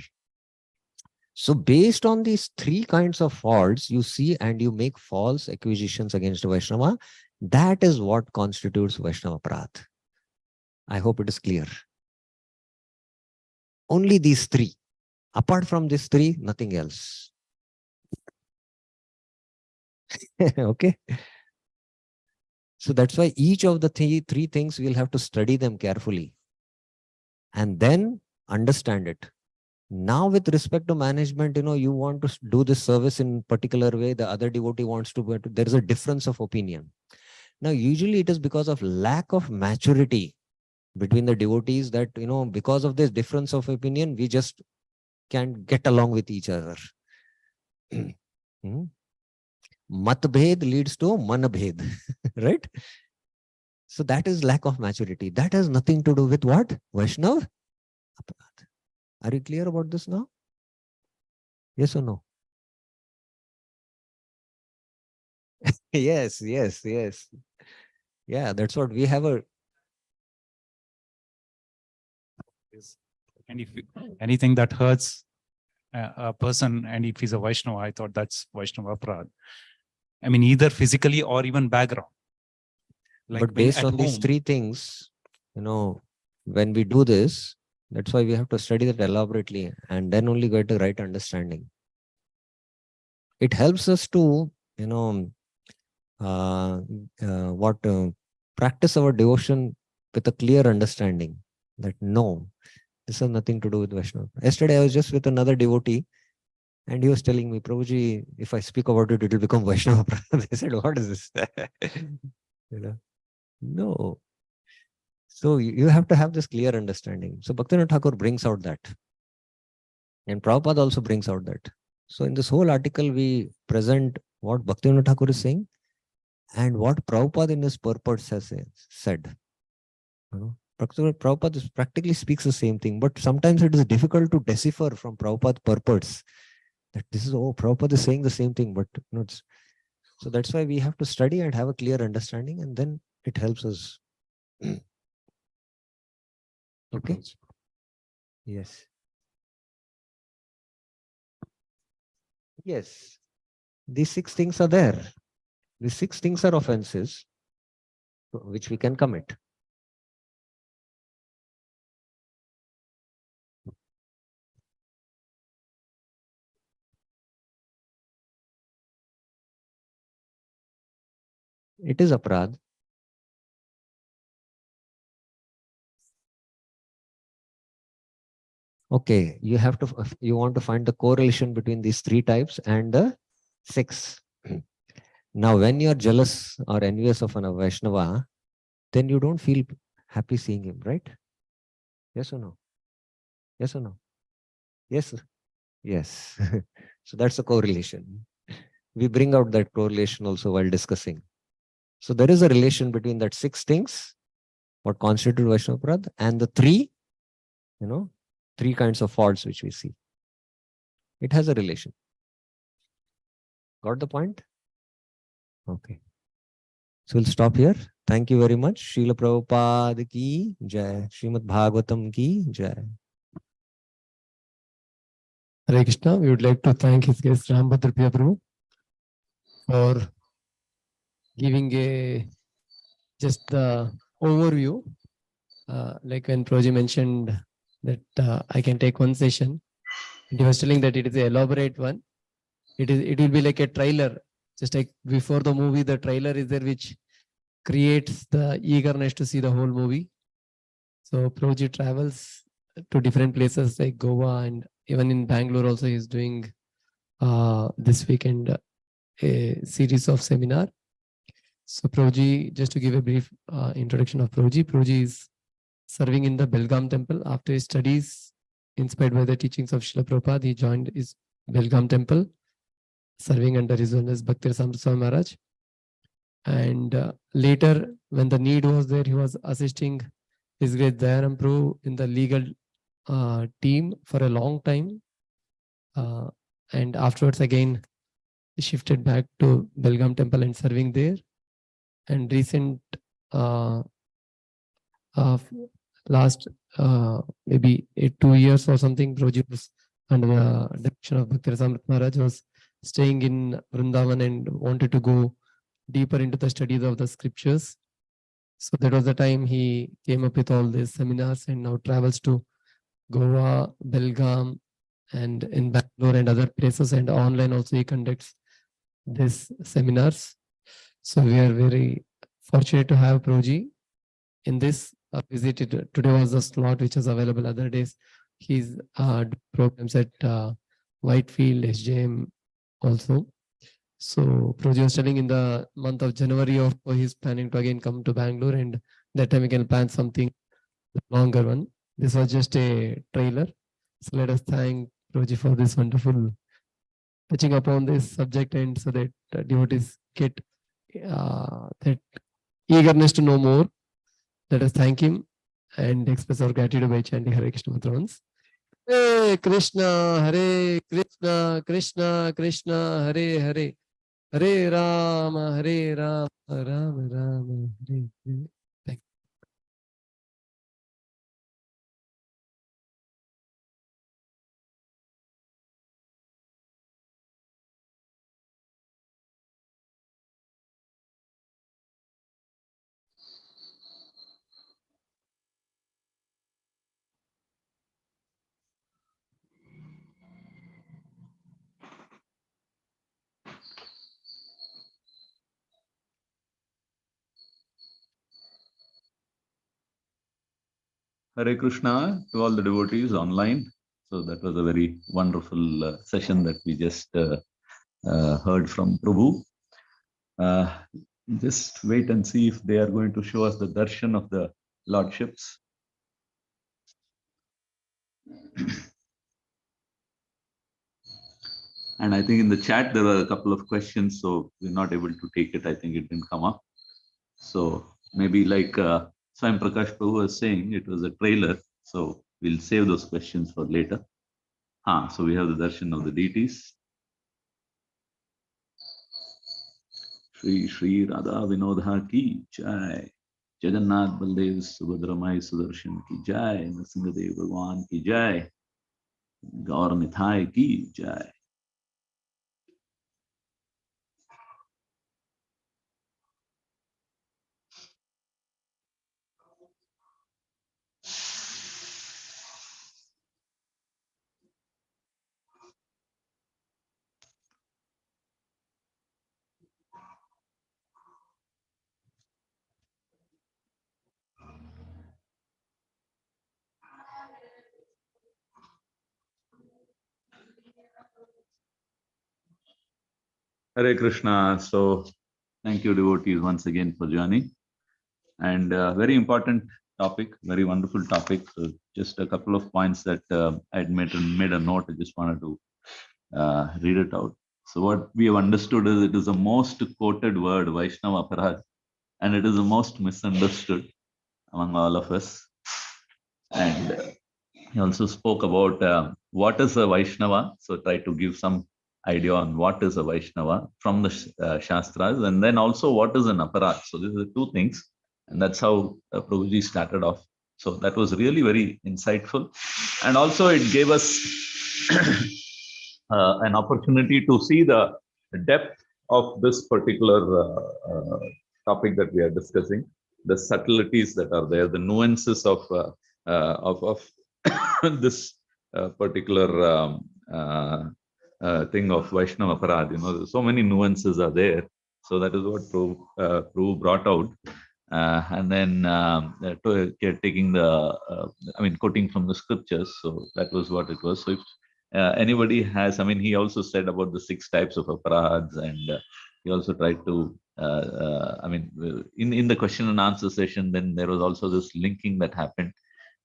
So based on these three kinds of faults, you see and you make false accusations against Vaishnava. That is what constitutes Vaishnava Aparadh. I hope it is clear. Only these three. Apart from these three, nothing else. Okay. So that's why each of the three things we'll have to study them carefully and then understand it. Now, with respect to management, you want to do this service in particular way, the other devotee wants to, but there is a difference of opinion. Now, usually it is because of lack of maturity between the devotees that, because of this difference of opinion, we just can't get along with each other. Matbhed leads to manabhed, right? So that is lack of maturity. That has nothing to do with what? Vaishnava Aparadh. Are you clear about this now? Yes or no? Yes. Yeah, that's what we have a. And if anything that hurts a person, and if he's a Vaishnava, I thought that's Vaishnava Aparadh. I mean, either physically or even background. Like but based on these home, three things, when we do this, that's why we have to study that elaborately and then only get the right understanding. It helps us to, practice our devotion with a clear understanding that no, this has nothing to do with Vaishnava. Yesterday, I was just with another devotee and he was telling me, Prabhuji, if I speak about it, it will become Vaishnava. They said, what is this? No. So you have to have this clear understanding. So Bhaktivinoda Thakur brings out that. And Prabhupada also brings out that. So in this whole article, we present what Bhaktivinoda Thakur is saying and what Prabhupada in his purport has said. Prabhupada practically speaks the same thing, but sometimes it is difficult to decipher from Prabhupada's purports that this is, Prabhupada is saying the same thing, but so that's why we have to study and have a clear understanding, and then it helps us. Okay. Yes. Yes. These 6 things are there. These 6 things are offenses which we can commit. It is aparadh. Okay, you want to find the correlation between these 3 types and the 6. Now, when you're jealous or envious of a Vaishnava, then you don't feel happy seeing him, right? Yes or no? Yes or no? Yes. Yes. So that's a correlation. We bring out that correlation also while discussing. So there is a relation between that 6 things, what constitute Vaishnava Aparadh, and the 3, 3 kinds of faults which we see. It has a relation. Got the point? Okay. So we'll stop here. Thank you very much. Srila Prabhupada ki jai. Srimad Bhagavatam ki jai. Hare Krishna. We would like to thank his guest Ramabhadra Prabhu for giving just the overview. Like when Prabhuji mentioned that I can take one session, and he was telling that it is an elaborate one. It will be like a trailer, just like before the movie, the trailer is there which creates the eagerness to see the whole movie. So Prabhuji travels to different places like Goa, and even in Bangalore also he is doing this weekend a series of seminar. So Prabhuji, just to give a brief introduction of Prabhuji, Prabhuji is serving in the Belgaum temple. After his studies, inspired by the teachings of Srila Prabhupada, he joined his Belgaum temple, serving under his own Bhakti Swami Maharaj. And later, when the need was there, he was assisting his great Dayanam Prabhu in the legal team for a long time. And afterwards, again, he shifted back to Belgaum temple and serving there. And recent last maybe 2 years or something, Prabhuji was under the direction of Bhakti Rasamrit Maharaj, was staying in Vrindavan and wanted to go deeper into the studies of the scriptures. So that was the time he came up with all these seminars and now travels to Goa, Belgaum, and in Bangalore and other places, and online also he conducts these seminars. So we are very fortunate to have Prabhuji in this visit. Today was the slot which was available. Other days he's programs at Whitefield, SJM also. So Prabhuji was telling in the month of January of he's planning to again come to Bangalore, and that time we can plan something longer one. This was just a trailer. So let us thank Prabhuji for this wonderful touching upon this subject, and so that devotees get that eagerness to know more. Let us thank him and express our gratitude by chanting Hare Krishna mantra once. Hare Krishna, Krishna Krishna, Hare Hare, Hare Rama, Rama Rama, Hare Hare. Thank you. Hare Krishna to all the devotees online. So that was a very wonderful session that we just heard from Prabhu. Just wait and see if they are going to show us the darshan of the lordships. And I think in the chat there were a couple of questions, so we're not able to take it. I think it didn't come up. So maybe like Swam Prakash Prabhu was saying, it was a trailer. So we'll save those questions for later. So we have the darshan of the deities. Shri Shri Radha Vinodha ki jai. Jagannath Baldev Subhadramai Sudarshan ki jai. Nrsimhadev Bhagwan ki jai. Gaur Nithai ki jai. Hare Krishna. So thank you devotees once again for joining. And very important topic, very wonderful topic. So just a couple of points that I had made a note. I just wanted to read it out. So what we have understood is it is the most quoted word, Vaishnava Aparad, and it is the most misunderstood among all of us. And he also spoke about what is a Vaishnava. So try to give some idea on what is a Vaishnava from the Shastras, and then also what is an Aparad. So these are two things, and that's how Prabhuji started off. So that was really very insightful, and also it gave us an opportunity to see the depth of this particular topic that we are discussing, the subtleties that are there, the nuances of this particular thing of Vaishnava Aparad. You know, so many nuances are there. So that is what Prabhu brought out. And then taking the, quoting from the scriptures. So that was what it was. So if anybody has, he also said about the 6 types of aparads, and he also tried to, in the question and answer session, then there was also this linking that happened.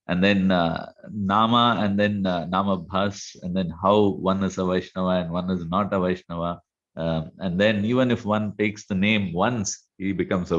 And then Nama, and then Nama Bhas, and then how one is a Vaishnava and one is not a Vaishnava. And then even if one takes the name once, he becomes a